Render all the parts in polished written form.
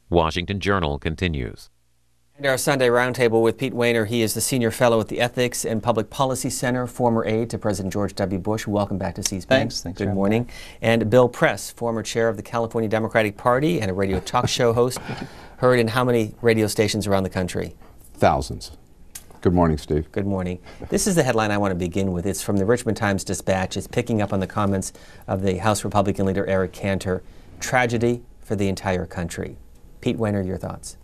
Washington Journal continues. And our Sunday Roundtable with Pete WEHNER. He is the Senior Fellow at the Ethics and Public Policy Center, former aide to President George W. Bush. Welcome back to C-SPAN. Thanks. Good morning. And Bill Press, former chair of the California Democratic Party and a radio talk show host. Heard in how many radio stations around the country? Thousands. Good morning, Steve. Good morning. This is the headline I want to begin with. It's from the Richmond Times-Dispatch. It's picking up on the comments of the House Republican leader Eric Cantor. Tragedy for the entire country. Pete WEHNER, your thoughts?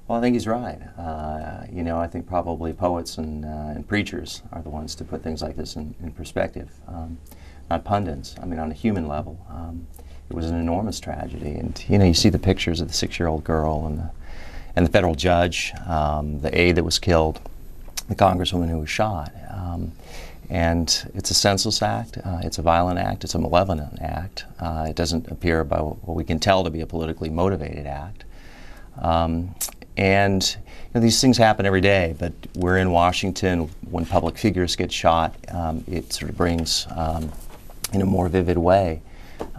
Well, I think he's right. I think probably poets and preachers are the ones to put things like this in perspective, not pundits. I mean, on a human level, it was an enormous tragedy. And you see the pictures of the 6-year-old girl and the federal judge, the aide that was killed, the congresswoman who was shot. And it's a senseless act. It's a violent act. It's a malevolent act. It doesn't appear, by what we can tell, to be a politically motivated act. And these things happen every day, but we're in Washington. When public figures get shot, it sort of brings, in a more vivid way,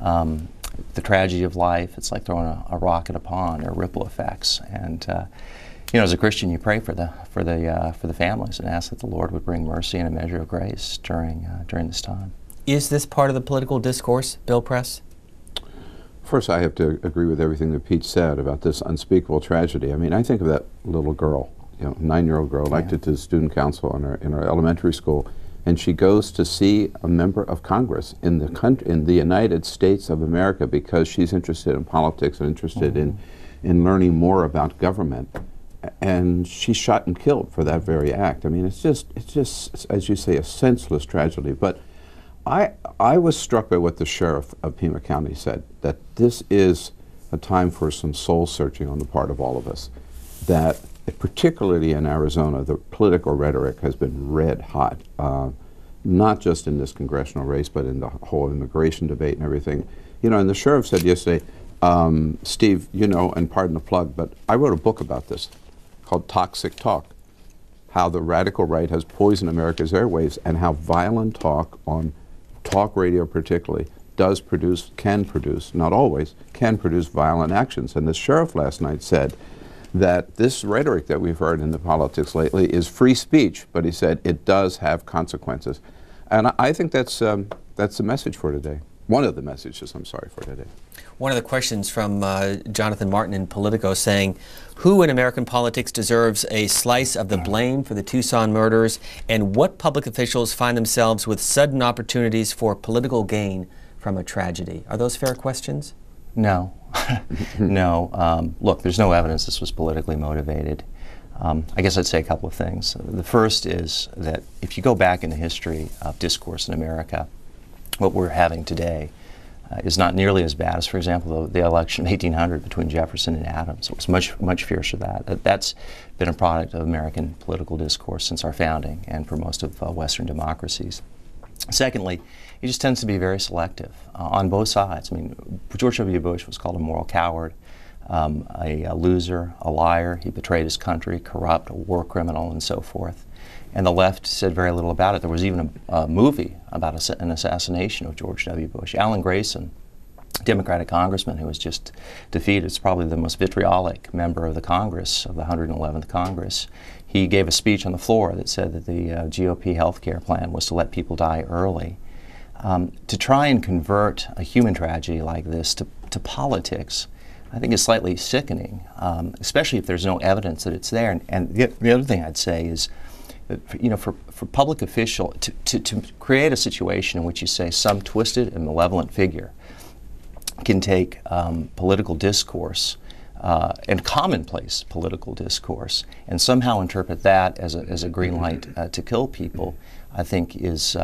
the tragedy of life. It's like throwing a rock at a pond. There are ripple effects, and as a Christian, you pray for the families and ask that the Lord would bring mercy and a measure of grace during this time. Is this part of the political discourse, Bill Press? First, I have to agree with everything that Pete said about this unspeakable tragedy. I mean, I think of that little girl, 9-year-old girl, elected to the student council in our elementary school, and she goes to see a member of Congress in the United States of America because she's interested in politics and interested in learning more about government. And she's shot and killed for that very act. I mean, it's just, as you say, a senseless tragedy. But I was struck by what the sheriff of Pima County said, that this is a time for some soul searching on the part of all of us. That particularly in Arizona, the political rhetoric has been red hot, not just in this congressional race, but in the whole immigration debate and everything. And the sheriff said yesterday, Steve, and pardon the plug, but I wrote a book about this called Toxic Talk, how the radical right has poisoned America's airwaves and how violent talk on talk radio particularly can produce, not always, can produce violent actions. And the sheriff last night said that this rhetoric that we've heard in the politics lately is free speech, but he said it does have consequences. And I think that's the message for today. One of the messages, I'm sorry, for today. One of the questions from Jonathan Martin in Politico saying, who in American politics deserves a slice of the blame for the Tucson murders, and what public officials find themselves with sudden opportunities for political gain from a tragedy? Are those fair questions? No. No. Look, there's no evidence this was politically motivated. I guess I'd say a couple of things. The first is that if you go back in the history of discourse in America, what we're having today is not nearly as bad as, for example, the election of 1800 between Jefferson and Adams. It was much fiercer than that. That's been a product of American political discourse since our founding and for most of Western democracies. Secondly, it just tends to be very selective on both sides. I mean, George W. Bush was called a moral coward, a loser, a liar. He betrayed his country, corrupt, a war criminal, and so forth. And the left said very little about it. There was even a movie about an assassination of George W. Bush. Alan Grayson, Democratic congressman who was just defeated, is probably the most vitriolic member of the Congress, of the 111th Congress. He gave a speech on the floor that said that the GOP health care plan was to let people die early. To try and convert a human tragedy like this to politics, I think is slightly sickening, especially if there's no evidence that it's there. And the other thing I'd say is, for public official to create a situation in which you say some twisted and malevolent figure can take political discourse and commonplace political discourse and somehow interpret that as a green light to kill people, I think is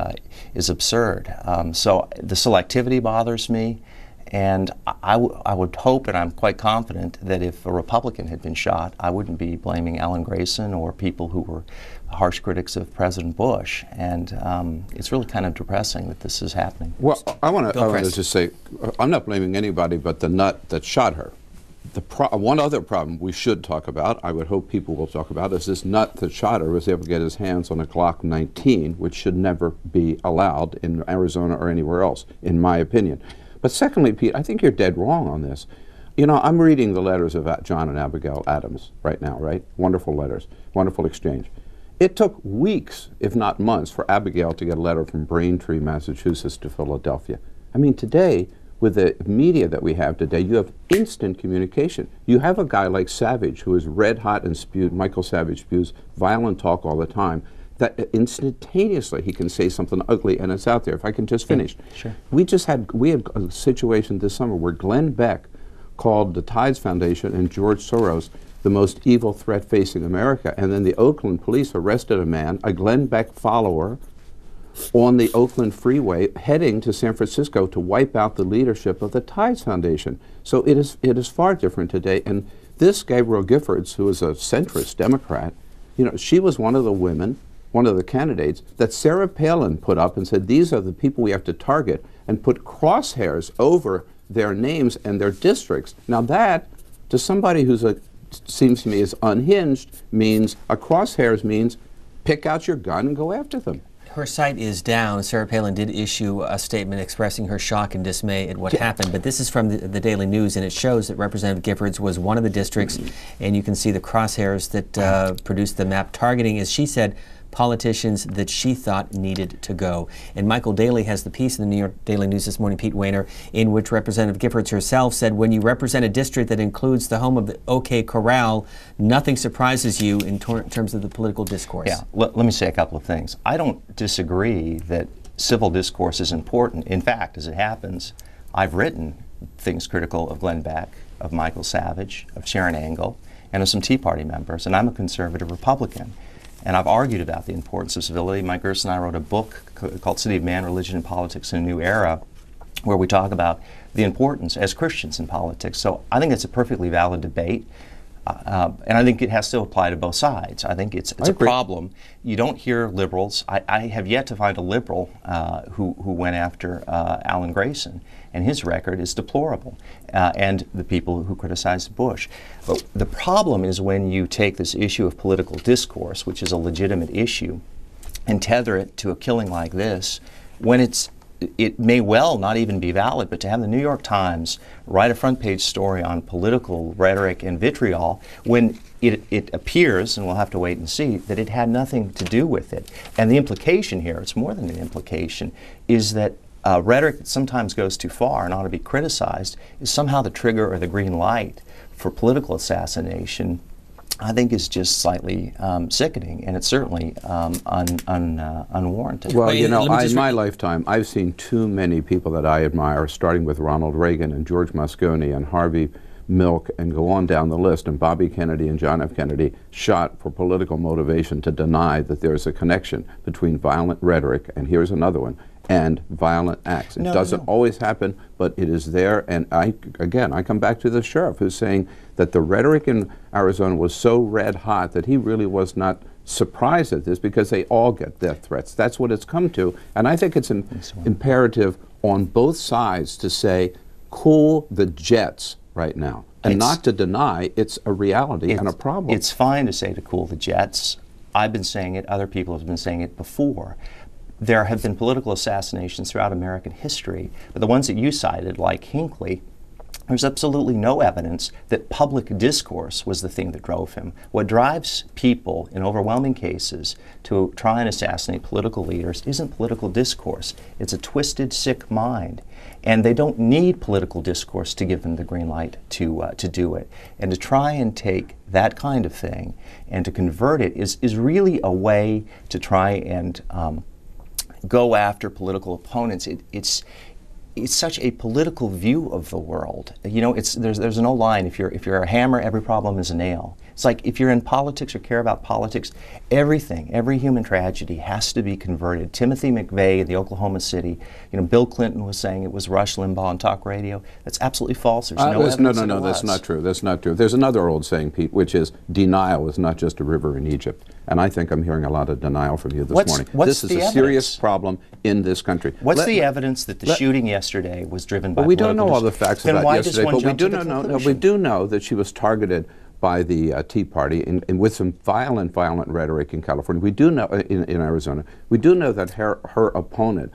absurd. So the selectivity bothers me. And I would hope, and I'm quite confident, that if a Republican had been shot, I wouldn't be blaming Alan Grayson or people who were harsh critics of President Bush. And it's really kind of depressing that this is happening. Well, I want to just say, I'm not blaming anybody but the nut that shot her. One other problem we should talk about, I would hope people will talk about, is this nut that shot her was able to get his hands on a Glock 19, which should never be allowed in Arizona or anywhere else, in my opinion. But secondly, Pete, I think you're dead wrong on this. You know, I'm reading the letters of John and Abigail Adams right now, right? Wonderful letters, wonderful exchange. It took weeks, if not months, for Abigail to get a letter from Braintree, Massachusetts to Philadelphia. I mean, today, with the media that we have today, you have instant communication. You have a guy like Savage, who is red hot and Michael Savage spews violent talk all the time, that instantaneously he can say something ugly and it's out there. If I can just finish. Sure. We had a situation this summer where Glenn Beck called the Tides Foundation and George Soros the most evil threat facing America. And then the Oakland police arrested a man, a Glenn Beck follower, on the Oakland freeway heading to San Francisco to wipe out the leadership of the Tides Foundation. So it is far different today. And this Gabrielle Giffords, who is a centrist Democrat, you know, she was one of the women, one of the candidates that Sarah Palin put up and said, these are the people we have to target, and put crosshairs over their names and their districts. Now that, to somebody who's seems to me is unhinged, means a crosshairs means pick out your gun and go after them. Her site is down. Sarah Palin did issue a statement expressing her shock and dismay at what happened, but this is from the Daily News, and it shows that Representative Giffords was one of the districts, and you can see the crosshairs that produced the map targeting, as she said, politicians that she thought needed to go. And Michael Daly has the piece in the New York Daily News this morning, Pete WEHNER, in which Representative Giffords herself said, when you represent a district that includes the home of the OK Corral, nothing surprises you in terms of the political discourse. Yeah, let me say a couple of things. I don't disagree that civil discourse is important. In fact, as it happens, I've written things critical of Glenn Beck, of Michael Savage, of Sharon Angle, and of some Tea Party members, and I'm a conservative Republican. And I've argued about the importance of civility. Mike Gerson and I wrote a book called City of Man, Religion and Politics in a New Era, where we talk about the importance as Christians in politics. So I think it's a perfectly valid debate. And I think it has to apply to both sides. I think it's a problem. You don't hear liberals. I have yet to find a liberal who went after Alan Grayson, and his record is deplorable, and the people who criticized Bush. But the problem is when you take this issue of political discourse, which is a legitimate issue, and tether it to a killing like this, when it may well not even be valid, but to have the New York Times write a front page story on political rhetoric and vitriol when it appears, and we'll have to wait and see, that it had nothing to do with it. And the implication here, it's more than an implication, is that rhetoric that sometimes goes too far and ought to be criticized is somehow the trigger or the green light for political assassination. I think is just slightly sickening, and it's certainly unwarranted. Well, you know, in my lifetime, I've seen too many people that I admire, starting with Ronald Reagan and George Moscone and Harvey Milk, and go on down the list, and Bobby Kennedy and John F. Kennedy, shot for political motivation to deny that there's a connection between violent rhetoric, and here's another one, and violent acts. It doesn't always happen, but it is there. And again, I come back to the sheriff who's saying that the rhetoric in Arizona was so red hot that he really was not surprised at this, because they all get death threats. That's what it's come to. And I think it's imperative on both sides to say, cool the jets right now, and not to deny it's a reality and a problem. It's fine to say to cool the jets. I've been saying it, other people have been saying it before. There have been political assassinations throughout American history, but the ones that you cited, like Hinckley, there's absolutely no evidence that public discourse was the thing that drove him. What drives people in overwhelming cases to try and assassinate political leaders isn't political discourse. It's a twisted, sick mind. And they don't need political discourse to give them the green light to do it. And to try and take that kind of thing and to convert it is really a way to try and go after political opponents. It's such a political view of the world. You know, there's an old line: if you're a hammer, every problem is a nail. It's like if you're in politics or care about politics, every human tragedy has to be converted. Timothy McVeigh in the Oklahoma City, you know, Bill Clinton was saying it was Rush Limbaugh on talk radio. That's absolutely false. There's no evidence. No, that's not true. That's not true. There's another old saying, Pete, which is denial is not just a river in Egypt. And I think I'm hearing a lot of denial from you this morning. This is a serious problem in this country. What's the evidence that the shooting yesterday was driven by political? We don't know all the facts about yesterday, but we do know that she was targeted by the Tea Party and with some violent rhetoric in California. We do know in Arizona. We do know that her opponent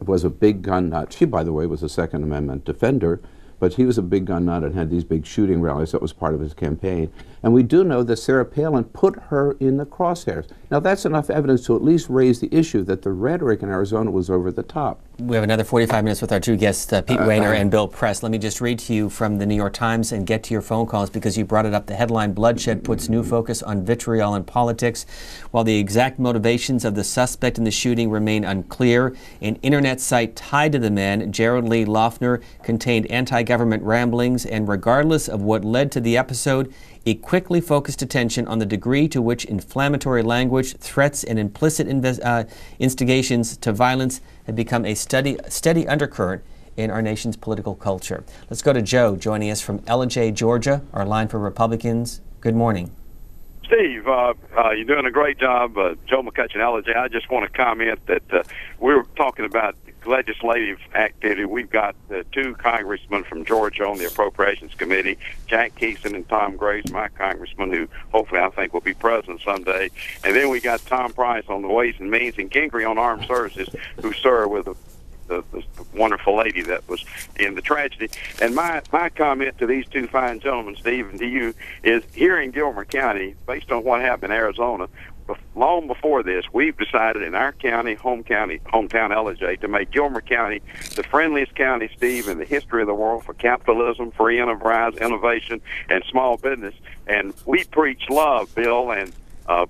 was a big gun nut. She, by the way, was a Second Amendment defender. but he was a big gun nut and had these big shooting rallies. That was part of his campaign. And we do know that Sarah Palin put her in the crosshairs. Now, that's enough evidence to at least raise the issue that the rhetoric in Arizona was over the top. We have another 45 minutes with our two guests, Pete WEHNER and Bill Press. Let me just read to you from the New York Times and get to your phone calls because you brought it up. The headline, "Bloodshed puts new focus on vitriol in politics." While the exact motivations of the suspect in the shooting remain unclear, an internet site tied to the man, Gerald Lee Loeffner, contained anti-government ramblings, and regardless of what led to the episode, it quickly focused attention on the degree to which inflammatory language, threats, and implicit instigations to violence have become a steady undercurrent in our nation's political culture. Let's go to Joe, joining us from Ellijay, Georgia, our line for Republicans. Good morning. Steve, you're doing a great job. Joe McCutcheon, Ellijay. I just want to comment that we're talking about legislative activity. We've got two congressmen from Georgia on the Appropriations Committee, Jack Keeson and Tom Grace, my congressman, who hopefully I think will be president someday. And then we got Tom Price on the Ways and Means and Gingrey on Armed Services, who served with the wonderful lady that was in the tragedy. And my comment to these two fine gentlemen, Steve, and to you, is here in Gilmer County, based on what happened in Arizona, long before this, we've decided in our county, hometown Ellijay, to make Gilmer County the friendliest county, Steve, in the history of the world for capitalism, free enterprise, innovation, and small business. And we preach love, Bill and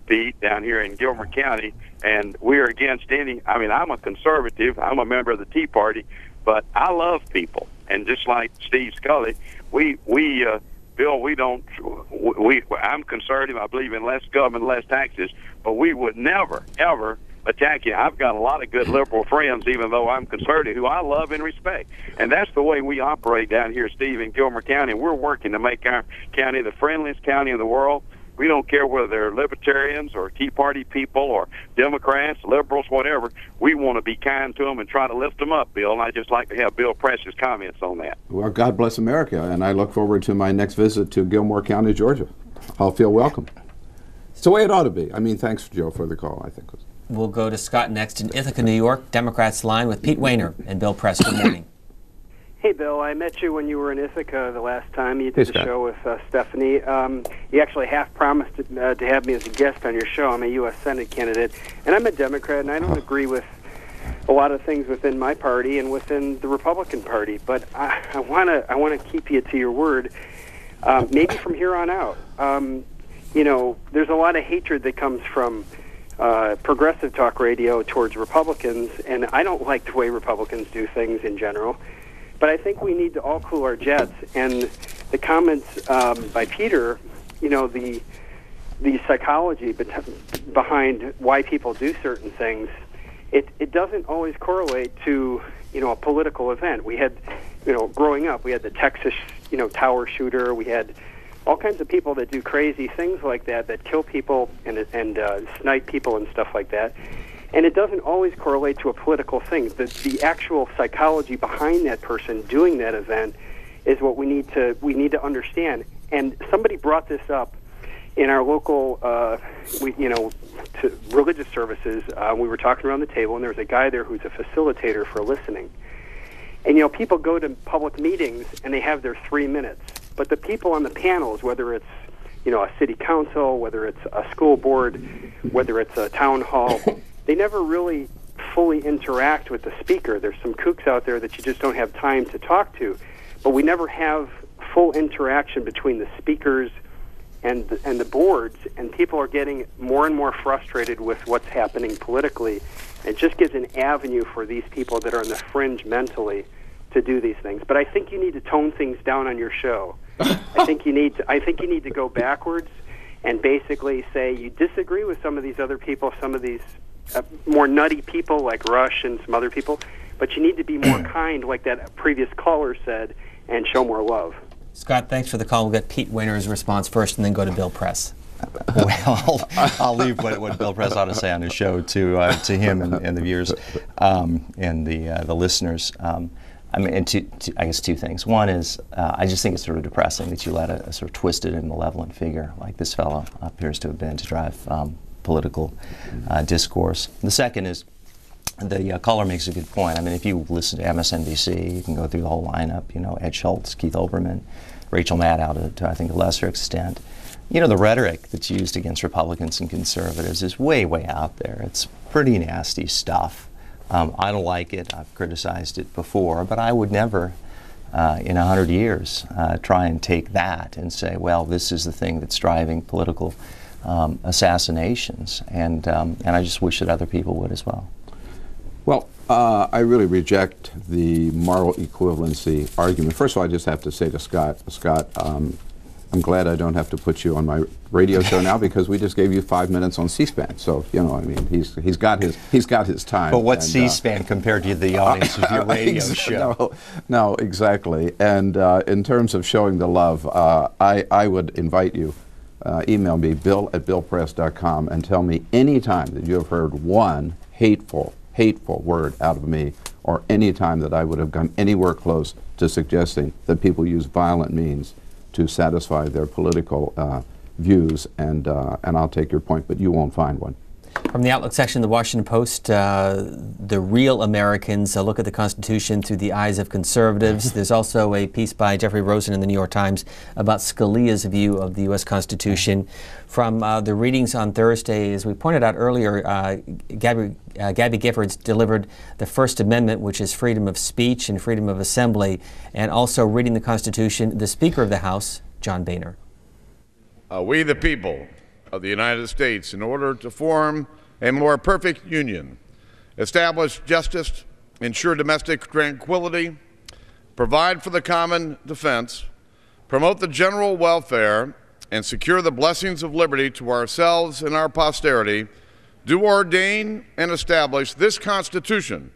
Pete, down here in Gilmer County, and we're against any, I mean, I'm a conservative, I'm a member of the Tea Party, but I love people. And just like Steve Scully, Bill, I'm conservative. I believe in less government, less taxes, but we would never, ever attack you. I've got a lot of good liberal friends, even though I'm conservative, who I love and respect. And that's the way we operate down here, Steve, in Gilmer County. We're working to make our county the friendliest county in the world. We don't care whether they're libertarians or Tea Party people or Democrats, liberals, whatever. We want to be kind to them and try to lift them up, Bill. And I'd just like to have Bill Press's comments on that. Well, God bless America, and I look forward to my next visit to Gilmore County, Georgia. I'll feel welcome. It's the way it ought to be. I mean, thanks, Joe, for the call, I think. We'll go to Scott next in Ithaca, New York, Democrats line with Pete WEHNER and Bill Press. Good morning. Hey, Bill, I met you when you were in Ithaca the last time. You did the show with Stephanie. You actually half promised to have me as a guest on your show. I'm a U.S. Senate candidate, and I'm a Democrat, and I don't agree with a lot of things within my party and within the Republican Party, but I want to keep you to your word, maybe from here on out. You know, there's a lot of hatred that comes from progressive talk radio towards Republicans, and I don't like the way Republicans do things in general. But I think we need to all cool our jets. And the comments by Peter, you know, the psychology behind why people do certain things, it doesn't always correlate to, you know, a political event. We had, you know, growing up, we had the Texas, you know, tower shooter. We had all kinds of people that do crazy things like that kill people and snipe people and stuff like that. And it doesn't always correlate to a political thing. The actual psychology behind that person doing that event is what we need to understand. And somebody brought this up in our local, to religious services. We were talking around the table, and there was a guy there who's a facilitator for listening. And you know, people go to public meetings and they have their 3 minutes, but the people on the panels, whether it's a city council, whether it's a school board, whether it's a town hall, they never really fully interact with the speaker. There's some kooks out there that you just don't have time to talk to, but we never have full interaction between the speakers and the boards, and people are getting more and more frustrated with what's happening politically. It just gives an avenue for these people that are on the fringe mentally to do these things. But I think you need to tone things down on your show. I think you need to go backwards and basically say you disagree with some of these other people, some of these more nutty people like Rush and some other people, but you need to be more kind, like that previous caller said, and show more love. Scott, thanks for the call. We'll get Pete WEHNER's response first and then go to Bill Press. Well, I'll leave what Bill Press ought to say on his show to him and the viewers and the listeners. I mean, I guess two things. One is I just think it's sort of depressing that you let a sort of twisted and malevolent figure like this fellow appears to have been to drive political discourse. The second is the caller makes a good point. I mean, if you listen to MSNBC, you can go through the whole lineup, you know, Ed Schultz, Keith Olbermann, Rachel Maddow to I think, a lesser extent. You know, the rhetoric that's used against Republicans and conservatives is way, way out there. It's pretty nasty stuff. I don't like it. I've criticized it before, but I would never, in 100 years, try and take that and say, well, this is the thing that's driving political assassinations. And I just wish that other people would as well. Well, I really reject the moral equivalency argument. First of all, I just have to say to Scott, I'm glad I don't have to put you on my radio show now because we just gave you 5 minutes on C-SPAN. So you know, I mean, he's got his time. But what's C-SPAN compared to the audience of your radio show? No, exactly. And in terms of showing the love, I would invite you. Email me, bill@billpress.com, and tell me any time that you have heard one hateful word out of me, or any time that I would have gone anywhere close to suggesting that people use violent means to satisfy their political views, and I'll take your point, but you won't find one. From the Outlook section of the Washington Post, the real Americans look at the Constitution through the eyes of conservatives. There's also a piece by Jeffrey Rosen in the New York Times about Scalia's view of the U.S. Constitution. From the readings on Thursday, as we pointed out earlier, Gabby Giffords delivered the First Amendment, which is freedom of speech and freedom of assembly, and also reading the Constitution, the Speaker of the House, John Boehner. We the people of the United States, in order to form a more perfect union, establish justice, ensure domestic tranquility, provide for the common defense, promote the general welfare, and secure the blessings of liberty to ourselves and our posterity, do ordain and establish this Constitution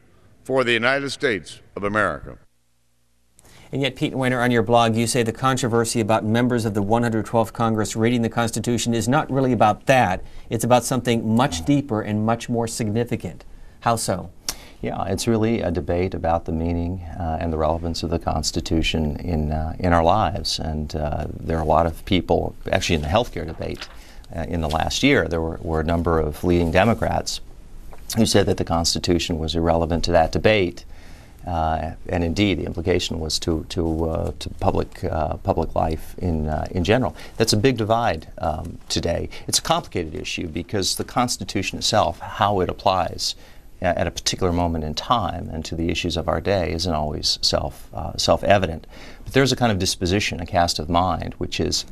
for the United States of America. And yet, Pete Weiner, on your blog, you say the controversy about members of the 112th Congress reading the Constitution is not really about that. It's about something much deeper and much more significant. How so? Yeah, it's really a debate about the meaning and the relevance of the Constitution in our lives. And there are a lot of people, actually in the healthcare debate in the last year, there were a number of leading Democrats who said that the Constitution was irrelevant to that debate. And indeed, the implication was to public life in general. That's a big divide today. It's a complicated issue because the Constitution itself, how it applies at a particular moment in time and to the issues of our day, isn't always self-evident. But there's a kind of disposition, a cast of mind, which is,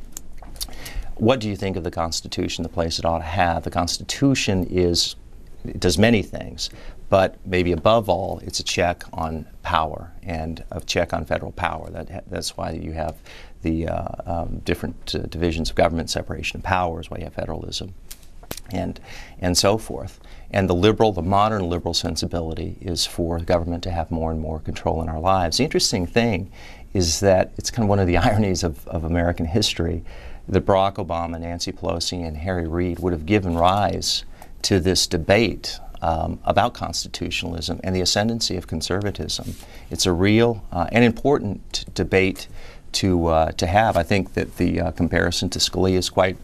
what do you think of the Constitution, the place it ought to have? The Constitution it does many things. But maybe above all, it's a check on power and a check on federal power. That's why you have the different divisions of government, separation of powers, why you have federalism, and so forth. And the modern liberal sensibility is for the government to have more and more control in our lives. The interesting thing is that it's kind of one of the ironies of American history that Barack Obama, Nancy Pelosi, and Harry Reid would have given rise to this debate about constitutionalism and the ascendancy of conservatism. It's a real and important debate to have. I think that the comparison to Scalia is quite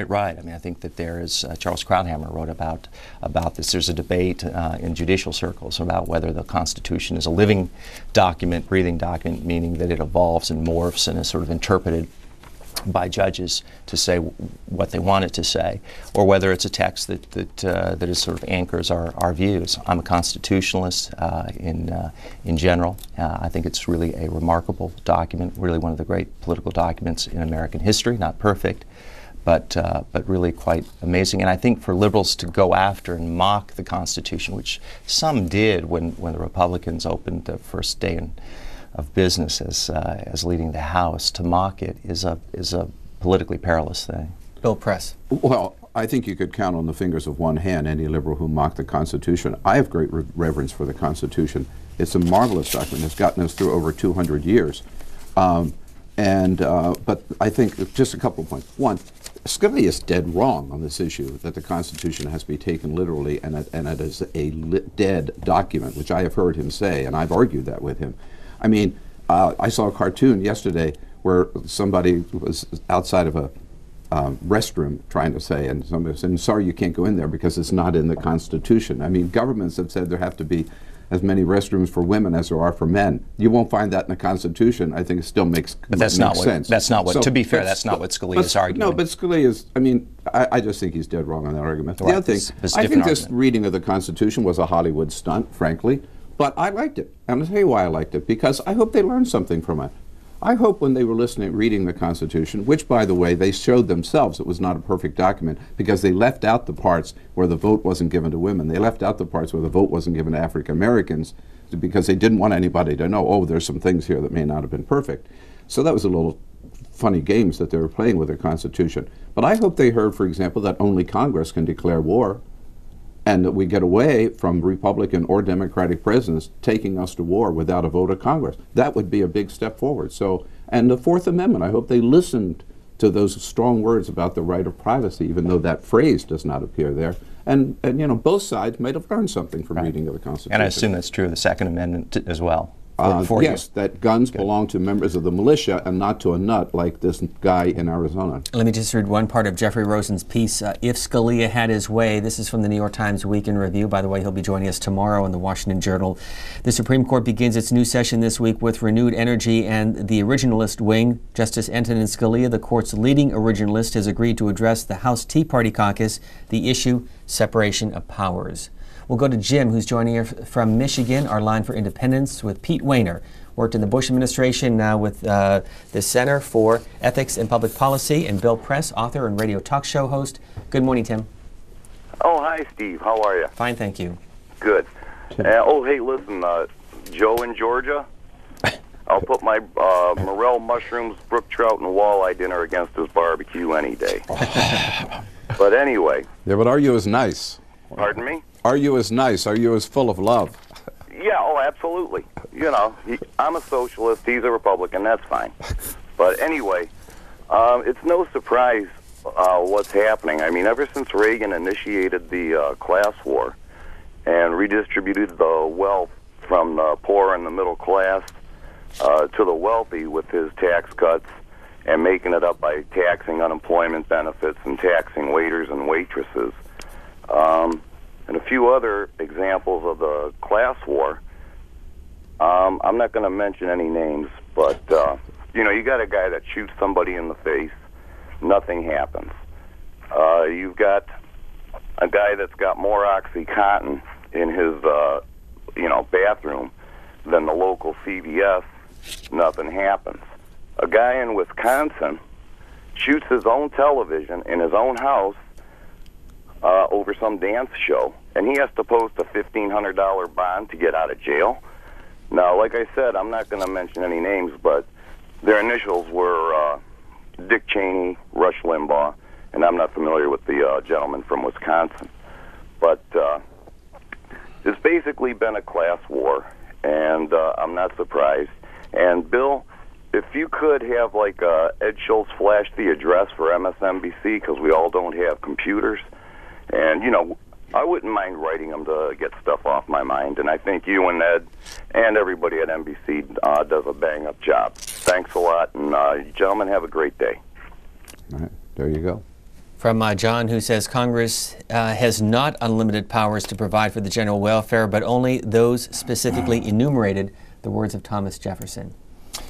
right. I mean, I think that there is Charles Krauthammer wrote about this. There's a debate in judicial circles about whether the Constitution is a living document, breathing document, meaning that it evolves and morphs and is sort of interpreted by judges to say what they want it to say, or whether it's a text that is sort of anchors our views. I'm a constitutionalist in general. I think it's really a remarkable document, really one of the great political documents in American history. Not perfect, but really quite amazing. And I think for liberals to go after and mock the Constitution, which some did when the Republicans opened the first day of business as leading the House, to mock it is a politically perilous thing. Bill Press. Well, I think you could count on the fingers of one hand any liberal who mocked the Constitution. I have great reverence for the Constitution. It's a marvelous document. It's gotten us through over 200 years. But I think just a couple of points. One, Scalia is dead wrong on this issue that the Constitution has to be taken literally and it is a dead document, which I have heard him say, and I've argued that with him. I mean, I saw a cartoon yesterday where somebody was outside of a restroom trying to say, and somebody said, sorry, you can't go in there because it's not in the Constitution. I mean, governments have said there have to be as many restrooms for women as there are for men. You won't find that in the Constitution. I think it still makes sense. But that's not what, that's not what, so, to be fair, that's not what Scalia's arguing. No, but Scalia's, I mean, I just think he's dead wrong on that argument. The other thing, I think this reading of the Constitution was a Hollywood stunt, frankly, but I liked it. And I'll tell you why I liked it, because I hope they learned something from it. I hope when they were reading the Constitution, which, by the way, they showed themselves it was not a perfect document because they left out the parts where the vote wasn't given to women. They left out the parts where the vote wasn't given to African Americans because they didn't want anybody to know, oh, there's some things here that may not have been perfect. So that was a little funny games that they were playing with their Constitution. But I hope they heard, for example, that only Congress can declare war, and that we get away from Republican or Democratic presidents taking us to war without a vote of Congress. That would be a big step forward. So, and the Fourth Amendment, I hope they listened to those strong words about the right of privacy, even though that phrase does not appear there. And you know, both sides might have learned something from reading of the Constitution. And I assume that's true of the Second Amendment as well. Yes, that guns belong to members of the militia and not to a nut like this guy in Arizona. Let me just read one part of Jeffrey Rosen's piece. If Scalia had his way, this is from the New York Times Week in Review. By the way, he'll be joining us tomorrow in the Washington Journal. The Supreme Court begins its new session this week with renewed energy, and the originalist wing, Justice Antonin Scalia, the court's leading originalist, has agreed to address the House Tea Party caucus the issue separation of powers. We'll go to Jim, who's joining us from Michigan, our line for independence, with Pete WEHNER. Worked in the Bush administration, now with the Center for Ethics and Public Policy, and Bill Press, author and radio talk show host. Good morning, Tim. Oh, hi, Steve. How are you? Fine, thank you. Good. Oh, hey, listen, Joe in Georgia, I'll put my morel, mushrooms, brook trout, and walleye dinner against his barbecue any day. But anyway. Yeah, but are you as nice? Pardon me? Are you as nice? Are you as full of love? Yeah, oh, absolutely. You know, I'm a socialist, he's a Republican, that's fine. But anyway, it's no surprise what's happening. I mean, ever since Reagan initiated the class war and redistributed the wealth from the poor and the middle class to the wealthy with his tax cuts and making it up by taxing unemployment benefits and taxing waiters and waitresses, and a few other examples of the class war. I'm not going to mention any names, but, you know, you got a guy that shoots somebody in the face, nothing happens. You've got a guy that's got more OxyContin in his, you know, bathroom than the local CVS, nothing happens. A guy in Wisconsin shoots his own television in his own house over some dance show, and he has to post a $1,500 bond to get out of jail. Now, like I said, I'm not going to mention any names, but their initials were Dick Cheney, Rush Limbaugh, and I'm not familiar with the gentleman from Wisconsin. But it's basically been a class war, and I'm not surprised. And, Bill, if you could have, like, Ed Schultz flash the address for MSNBC, because we all don't have computers, and, you know, I wouldn't mind writing them to get stuff off my mind, and I think you and Ed and everybody at NBC does a bang-up job. Thanks a lot, and gentlemen, have a great day. All right, there you go. From John, who says Congress has not unlimited powers to provide for the general welfare, but only those specifically enumerated, the words of Thomas Jefferson.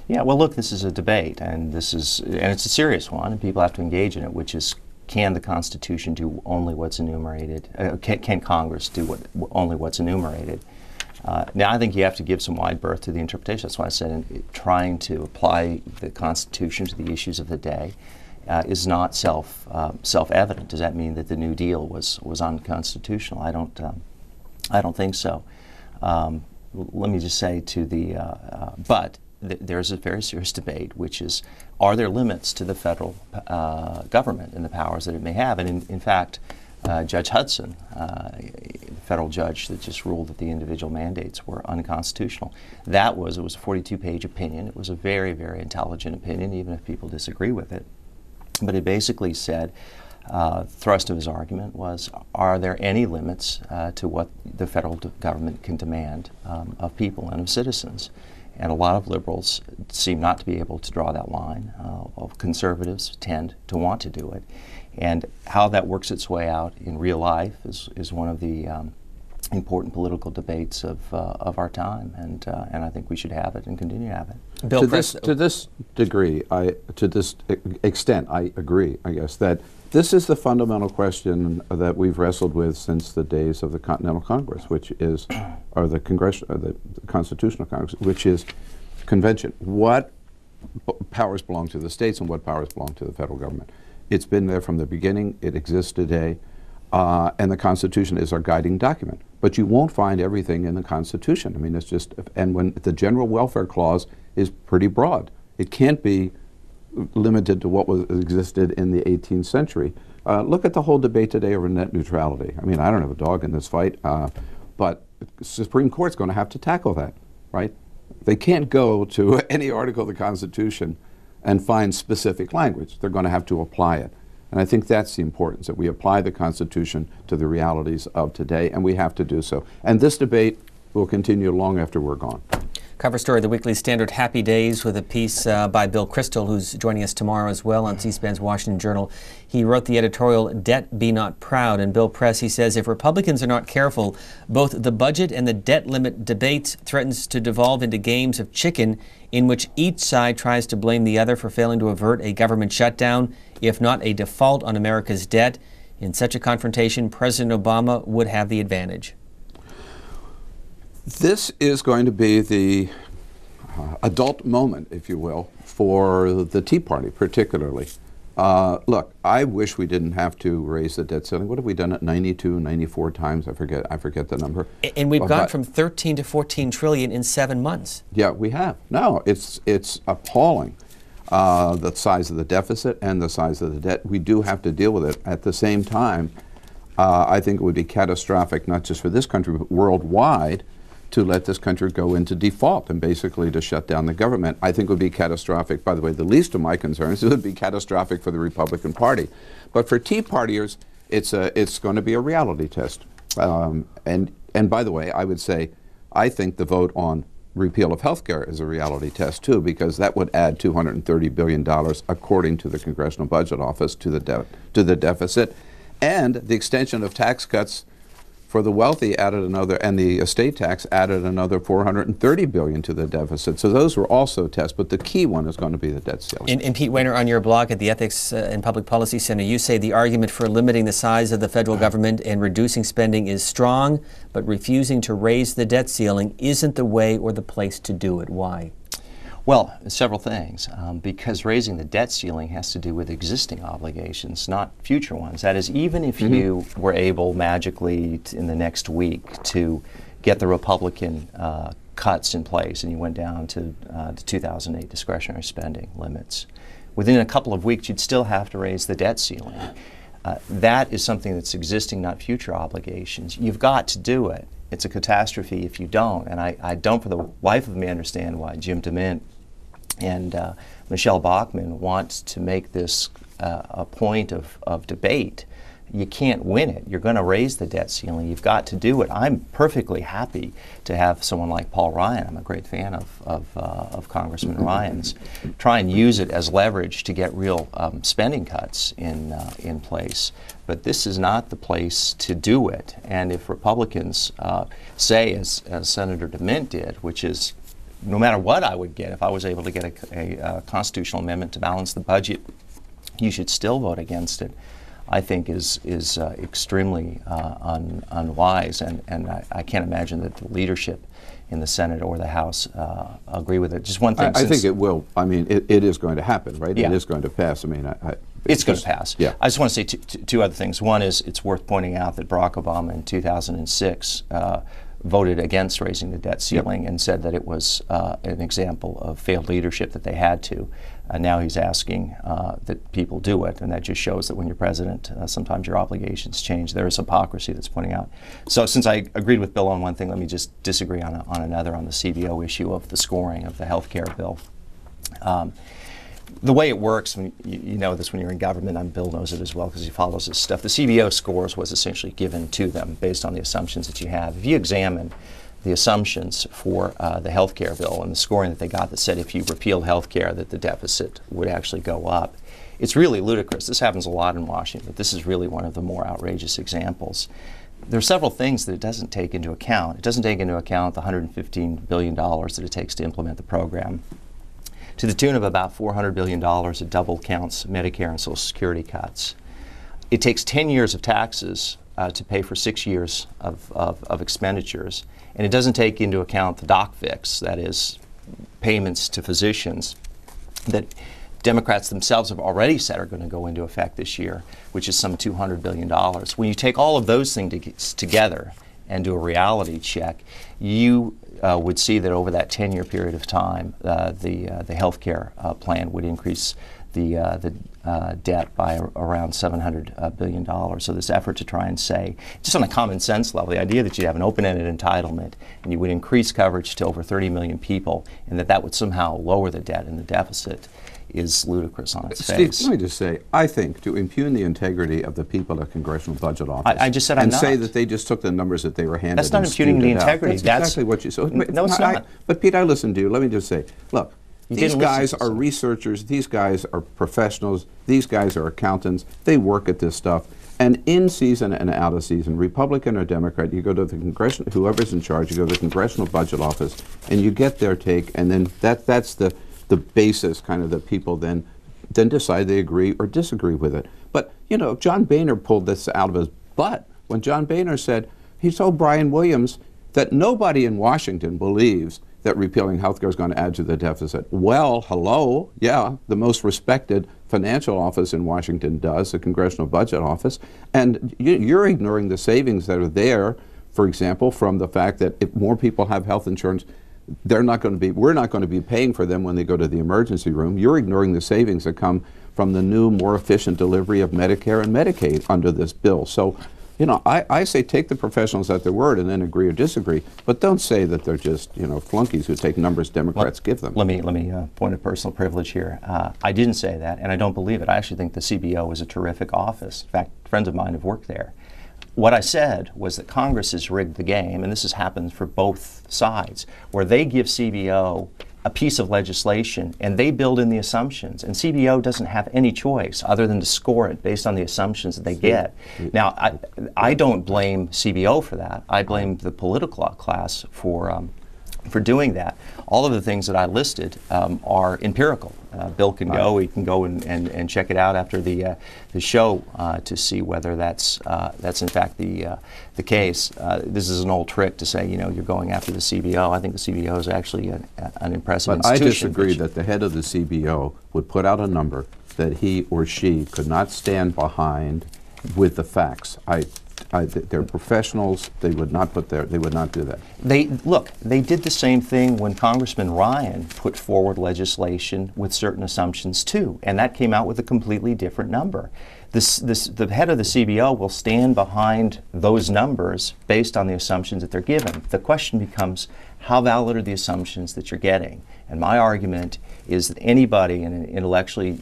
Yeah, well, look, this is a debate, and it's a serious one, and people have to engage in it, which is, can the Constitution do only what's enumerated? Can Congress do only what's enumerated? Now, I think you have to give some wide berth to the interpretation. That's why I said trying to apply the Constitution to the issues of the day is not self-evident. Does that mean that the New Deal was unconstitutional? I don't think so. Let me just say to the but there's a very serious debate, which is, are there limits to the federal government and the powers that it may have? And in fact, Judge Hudson, the federal judge that just ruled that the individual mandates were unconstitutional, it was a 42-page opinion. It was a very, very intelligent opinion, even if people disagree with it. But it basically said, thrust of his argument was, are there any limits to what the federal government can demand of people and of citizens? And a lot of liberals seem not to be able to draw that line. Conservatives tend to want to do it. And how that works its way out in real life is one of the important political debates of our time, and I think we should have it and continue to have it. Bill, to this degree, to this extent, I agree, I guess, that this is the fundamental question that we've wrestled with since the days of the Continental Congress, which is, or the Constitutional Congress, which is convention. What powers belong to the states and what powers belong to the federal government? It's been there from the beginning. It exists today. And the Constitution is our guiding document. But you won't find everything in the Constitution. I mean, it's just, and when the General Welfare Clause is pretty broad. It can't be limited to what existed in the 18th century. Look at the whole debate today over net neutrality. I mean, I don't have a dog in this fight, but the Supreme Court's going to have to tackle that, right? They can't go to any article of the Constitution and find specific language. They're going to have to apply it. And I think that's the importance, that we apply the Constitution to the realities of today, and we have to do so. And this debate will continue long after we're gone. Cover story of the Weekly Standard, Happy Days, with a piece by Bill Kristol, who's joining us tomorrow as well on C-SPAN's Washington Journal. He wrote the editorial, Debt Be Not Proud. And Bill Press, he says, if Republicans are not careful, both the budget and the debt limit debate threatens to devolve into games of chicken in which each side tries to blame the other for failing to avert a government shutdown, if not a default on America's debt. In such a confrontation, President Obama would have the advantage. This is going to be the adult moment, if you will, for the Tea Party particularly. Look, I wish we didn't have to raise the debt ceiling. What have we done it 92, 94 times? I forget the number. And we've gone from 13 to 14 trillion in 7 months. Yeah, we have. No, it's appalling, the size of the deficit and the size of the debt. We do have to deal with it. At the same time, I think it would be catastrophic, not just for this country, but worldwide, to let this country go into default and basically to shut down the government. I think it would be catastrophic. By the way, the least of my concerns, it would be catastrophic for the Republican Party. But for Tea Partiers, it's going to be a reality test. And by the way, I would say, I think the vote on repeal of health care is a reality test too, because that would add $230 billion, according to the Congressional Budget Office, to the deficit. And the extension of tax cuts for the wealthy added another, and the estate tax added another $430 billion to the deficit. So those were also tests, but the key one is going to be the debt ceiling. And Pete WEHNER, on your blog at the Ethics and Public Policy Center, you say the argument for limiting the size of the federal government and reducing spending is strong, but refusing to raise the debt ceiling isn't the way or the place to do it. Why? Well, several things, because raising the debt ceiling has to do with existing obligations, not future ones. That is, even if you were able magically in the next week to get the Republican cuts in place and you went down to the 2008 discretionary spending limits, within a couple of weeks you'd still have to raise the debt ceiling. That is something that's existing, not future obligations. You've got to do it. It's a catastrophe if you don't, and I don't for the life of me understand why Jim DeMint and Michelle Bachmann want to make this a point of debate. You can't win it. You're going to raise the debt ceiling. You've got to do it. I'm perfectly happy to have someone like Paul Ryan, I'm a great fan of Congressman Ryan's, try and use it as leverage to get real spending cuts in place. But this is not the place to do it. And if Republicans say, as Senator DeMint did, which is, no matter what I would get, if I was able to get a constitutional amendment to balance the budget, you should still vote against it, I think is extremely unwise, and I can't imagine that the leadership in the Senate or the House agree with it. Just one thing. I think it will. I mean, it is going to happen, right? Yeah. It is going to pass. I mean, it's going to pass. Yeah. I just want to say two other things. One is it's worth pointing out that Barack Obama in 2006 voted against raising the debt ceiling and said that it was an example of failed leadership, that they had to. Now he's asking that people do it, and that just shows that when you're president, sometimes your obligations change. There is hypocrisy that's pointing out. So since I agreed with Bill on one thing, let me just disagree on another, on the CBO issue of the scoring of the health care bill. The way it works, you know this when you're in government, and Bill knows it as well because he follows this stuff, the CBO scores was essentially given to them based on the assumptions that you have. If you examine the assumptions for the health care bill and the scoring that they got that said if you repealed health care that the deficit would actually go up. It's really ludicrous. This happens a lot in Washington, but this is really one of the more outrageous examples. There are several things that it doesn't take into account. It doesn't take into account the $115 billion that it takes to implement the program, to the tune of about $400 billion. It double counts Medicare and Social Security cuts. It takes 10 years of taxes to pay for 6 years of expenditures. And it doesn't take into account the doc fix, that is, payments to physicians that Democrats themselves have already said are going to go into effect this year, which is some $200 billion. When you take all of those things together and do a reality check, you would see that over that 10-year period of time, the health care plan would increase the debt by around $700 billion. So this effort to try and say, just on a common sense level, the idea that you'd have an open-ended entitlement and you would increase coverage to over 30 million people and that would somehow lower the debt and the deficit is ludicrous on its face. Steve, let me just say, I think to impugn the integrity of the people at Congressional Budget Office I just said I'm and not. say that they just took the numbers that they were handed That's not and impugning the integrity. That's exactly what you said. No, it's not. But Pete, I listened to you. Let me just say, look, these guys are listen. researchers, these guys are professionals, these guys are accountants, they work at this stuff. And in season and out of season, Republican or Democrat, you go to the Congressional, whoever's in charge, you go to the Congressional Budget Office, and you get their take, and then that's the basis, kind of, that people then decide they agree or disagree with it. But, you know, John Boehner pulled this out of his butt when John Boehner said, he told Brian Williams that nobody in Washington believes that repealing health care is going to add to the deficit. Well, hello, yeah, the most respected financial office in Washington does, the Congressional Budget Office, and you're ignoring the savings that are there, for example, from the fact that if more people have health insurance, we're not going to be paying for them when they go to the emergency room. You're ignoring the savings that come from the new, more efficient delivery of Medicare and Medicaid under this bill. So, you know, I say take the professionals at their word and then agree or disagree, but don't say that they're just, you know, flunkies who take numbers Democrats give them. Let me point of personal privilege here. I didn't say that, and I don't believe it. I actually think the CBO is a terrific office. In fact, friends of mine have worked there. What I said was that Congress has rigged the game, and this has happened for both sides, where they give CBO a piece of legislation and they build in the assumptions, and CBO doesn't have any choice other than to score it based on the assumptions that they get. Now, I don't blame CBO for that. I blame the political class for doing that. All of the things that I listed are empirical. Bill can go. He can go and check it out after the show to see whether that's in fact the case. This is an old trick to say, you know, you're going after the CBO. I think the CBO is actually an impressive institution. I disagree that the head of the CBO would put out a number that he or she could not stand behind with the facts. They're professionals. They would not do that. They did the same thing when Congressman Ryan put forward legislation with certain assumptions too, and that came out with a completely different number. The head of the CBO will stand behind those numbers based on the assumptions that they're given. The question becomes, how valid are the assumptions that you're getting? And my argument is that anybody in an intellectually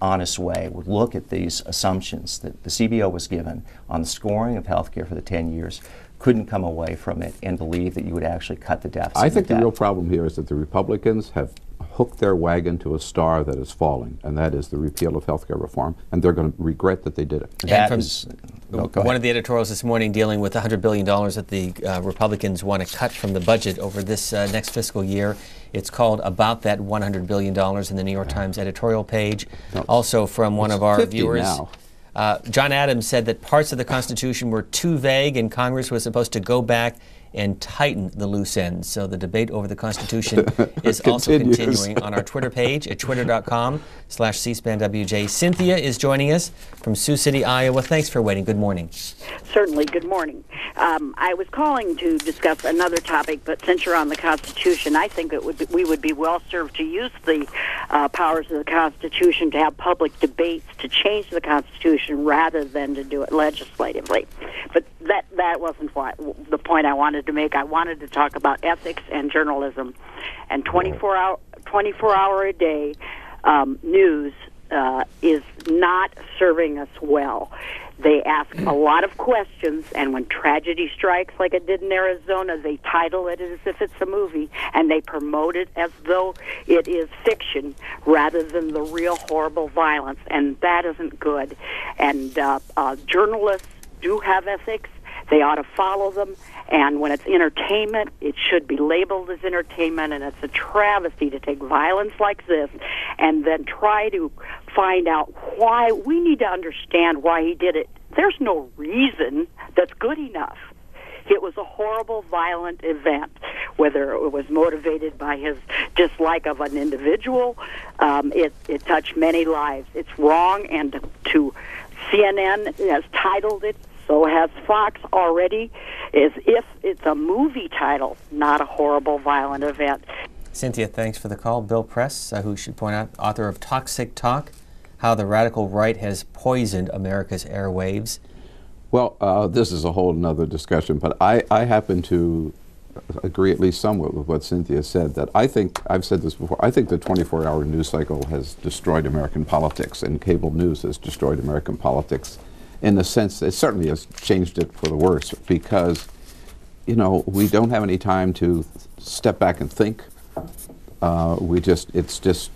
honest way would look at these assumptions that the CBO was given on the scoring of health care for the 10 years, couldn't come away from it and believe that you would actually cut the deficit. I think the real problem here is that the Republicans have hooked their wagon to a star that is falling, and that is the repeal of health care reform, and they're going to regret that they did it. One of the editorials this morning dealing with $100 billion that the Republicans want to cut from the budget over this next fiscal year. It's called About That $100 Billion in the New York Times editorial page. Also from one of our viewers. John Adams said that parts of the Constitution were too vague and Congress was supposed to go back and tighten the loose ends. So the debate over the Constitution is also continuing on our Twitter page at twitter.com/cspanwj. Cynthia is joining us from Sioux City, Iowa. Thanks for waiting. Good morning. Certainly. Good morning. I was calling to discuss another topic, but since you're on the Constitution, I think we would be well served to use the powers of the Constitution to have public debates to change the Constitution rather than to do it legislatively. But that wasn't the point I wanted to make. I wanted to talk about ethics and journalism, and 24-hour a day news is not serving us well. They ask a lot of questions, and when tragedy strikes, like it did in Arizona, they title it as if it's a movie, and they promote it as though it is fiction rather than the real horrible violence, and that isn't good. And journalists do have ethics. They ought to follow them, and when it's entertainment, it should be labeled as entertainment, and it's a travesty to take violence like this and then try to find out why. We need to understand why he did it. There's no reason that's good enough. It was a horrible, violent event, whether it was motivated by his dislike of an individual. It touched many lives. It's wrong, and to CNN has titled it, so has Fox already, as if it's a movie title, not a horrible, violent event. Cynthia, thanks for the call. Bill Press, who should point out, author of Toxic Talk, How the Radical Right Has Poisoned America's Airwaves. Well, this is a whole nother discussion, but I happen to agree at least somewhat with what Cynthia said, that I think, I've said this before, I think the 24-hour news cycle has destroyed American politics, and cable news has destroyed American politics in the sense that it certainly has changed it for the worse, because, you know, we don't have any time to step back and think. It's just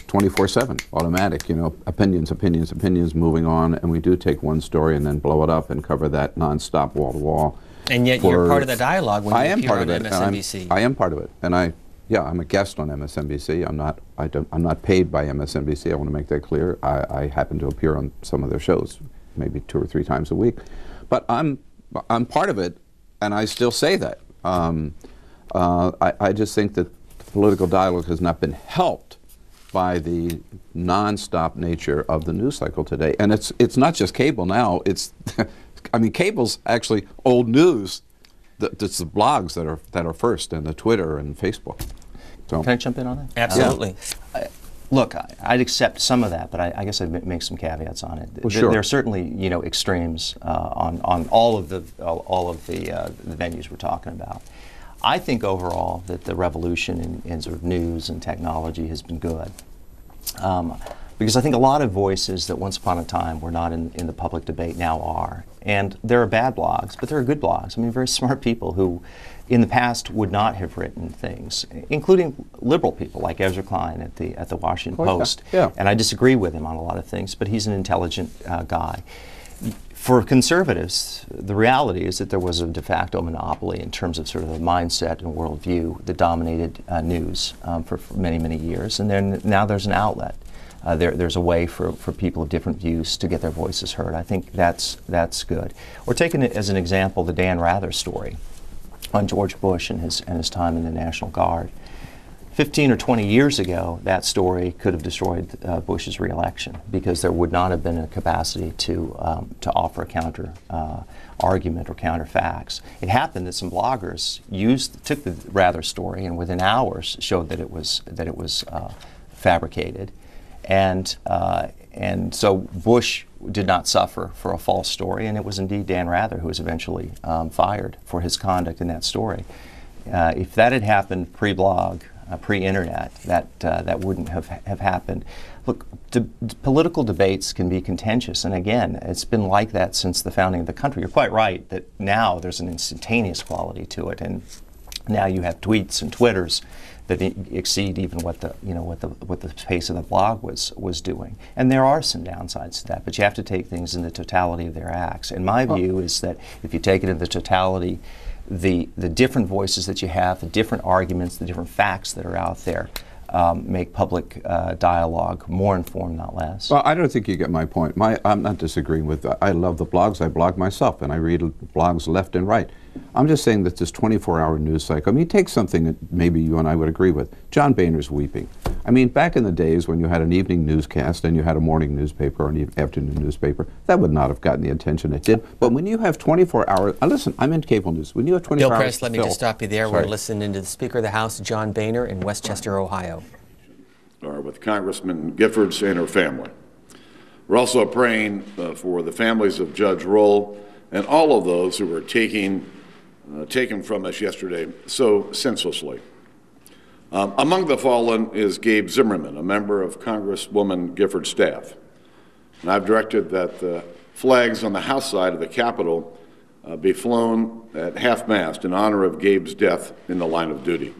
24/7, automatic, you know, opinions moving on, and we do take one story and then blow it up and cover that nonstop, wall to wall. And yet you're part of the dialogue when you appear on MSNBC. I am part of it, and I'm a guest on MSNBC. I'm not paid by MSNBC. I want to make that clear. I happen to appear on some of their shows, maybe 2 or 3 times a week, but I'm part of it, and I still say that. I just think that the political dialogue has not been helped by the non-stop nature of the news cycle today, and it's not just cable now. It's I mean, cable's actually old news. It's the blogs that are first, and the Twitter and Facebook. So, can I jump in on that? Absolutely. Look, I'd accept some of that, but I guess I'd make some caveats on it. Well, sure. There are certainly, you know, extremes on all of the venues we're talking about. I think overall that the revolution in sort of news and technology has been good, because I think a lot of voices that once upon a time were not in the public debate now are. And there are bad blogs, but there are good blogs. I mean, very smart people who in the past would not have written things, including liberal people like Ezra Klein at the Washington Post. Yeah. And I disagree with him on a lot of things, but he's an intelligent guy. For conservatives, the reality is that there was a de facto monopoly in terms of sort of the mindset and worldview that dominated news for many, many years. And then now there's an outlet. There's a way for people of different views to get their voices heard. I think that's good. Or taking it as an example, the Dan Rather story on George Bush and his time in the National Guard. 15 or 20 years ago, that story could have destroyed Bush's reelection, because there would not have been a capacity to offer a counter argument or counter facts. It happened that some bloggers took the Rather story and within hours showed that it was fabricated, and so Bush did not suffer for a false story, and it was indeed Dan Rather who was eventually fired for his conduct in that story. If that had happened pre-blog, pre-internet, that wouldn't have happened. Look, political debates can be contentious, and again, it's been like that since the founding of the country. You're quite right that now there's an instantaneous quality to it, and now you have tweets and Twitters that exceed even what the pace of the blog was doing. And there are some downsides to that, but you have to take things in the totality of their acts. And my view is that if you take it in the totality, the different voices that you have, the different arguments, the different facts that are out there make public dialogue more informed, not less. Well, I don't think you get my point. I'm not disagreeing with that. I love the blogs. I blog myself, and I read blogs left and right. I'm just saying that this 24-hour news cycle, I mean, take something that maybe you and I would agree with. John Boehner's weeping. I mean, back in the days when you had an evening newscast and you had a morning newspaper or an afternoon newspaper, that would not have gotten the attention it did. But when you have 24 hours, listen, I'm in cable news. When you have 24 Bill hours Press, let me just stop you there. We're listening to the Speaker of the House, John Boehner, in Westchester, Ohio. With Congressman Giffords and her family. We're also praying for the families of Judge Roll and all of those who were taken from us yesterday so senselessly. Among the fallen is Gabe Zimmerman, a member of Congresswoman Giffords' staff. And I've directed that the flags on the House side of the Capitol be flown at half-mast in honor of Gabe's death in the line of duty.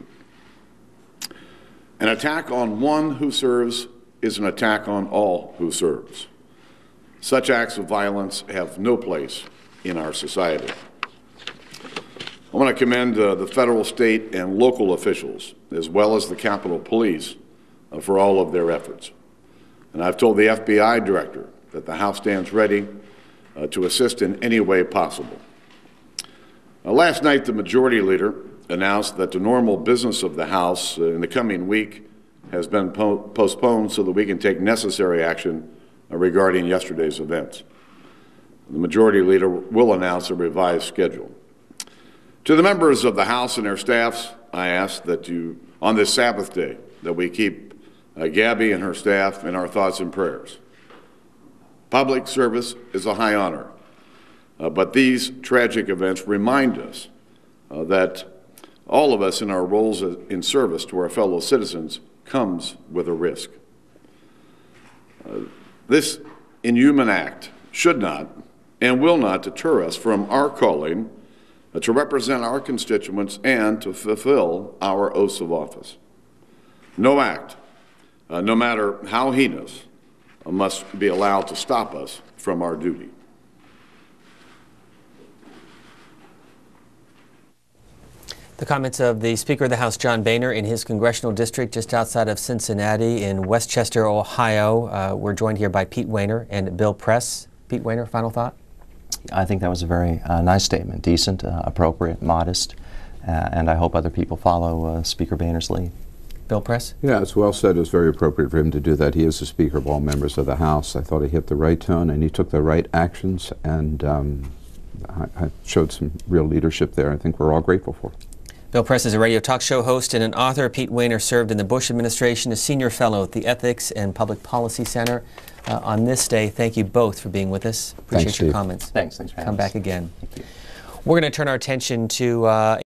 An attack on one who serves is an attack on all who serves. Such acts of violence have no place in our society. I want to commend the federal, state, and local officials, as well as the Capitol Police, for all of their efforts. And I've told the FBI director that the House stands ready to assist in any way possible. Last night, the Majority Leader announced that the normal business of the House in the coming week has been postponed so that we can take necessary action regarding yesterday's events. The Majority Leader will announce a revised schedule. To the members of the House and their staffs, I ask that you, on this Sabbath day, that we keep Gabby and her staff in our thoughts and prayers. Public service is a high honor, but these tragic events remind us that all of us in our roles in service to our fellow citizens comes with a risk. This inhuman act should not and will not deter us from our calling to represent our constituents and to fulfill our oaths of office. No act, no matter how heinous, must be allowed to stop us from our duty. The comments of the Speaker of the House, John Boehner, in his congressional district just outside of Cincinnati in Westchester, Ohio. We're joined here by Pete Wehner and Bill Press. Pete Wehner, final thought? I think that was a very nice statement, decent, appropriate, modest, and I hope other people follow Speaker Boehner's lead. Bill Press? Yeah, it's well said. It was very appropriate for him to do that. He is the Speaker of all members of the House. I thought he hit the right tone and he took the right actions, and I showed some real leadership there. I think we're all grateful for. Bill Press is a radio talk show host and an author. Pete Wehner served in the Bush administration as senior fellow at the Ethics and Public Policy Center. On this day, thank you both for being with us. Appreciate your comments. Thanks for having us. Come back again. We're going to turn our attention to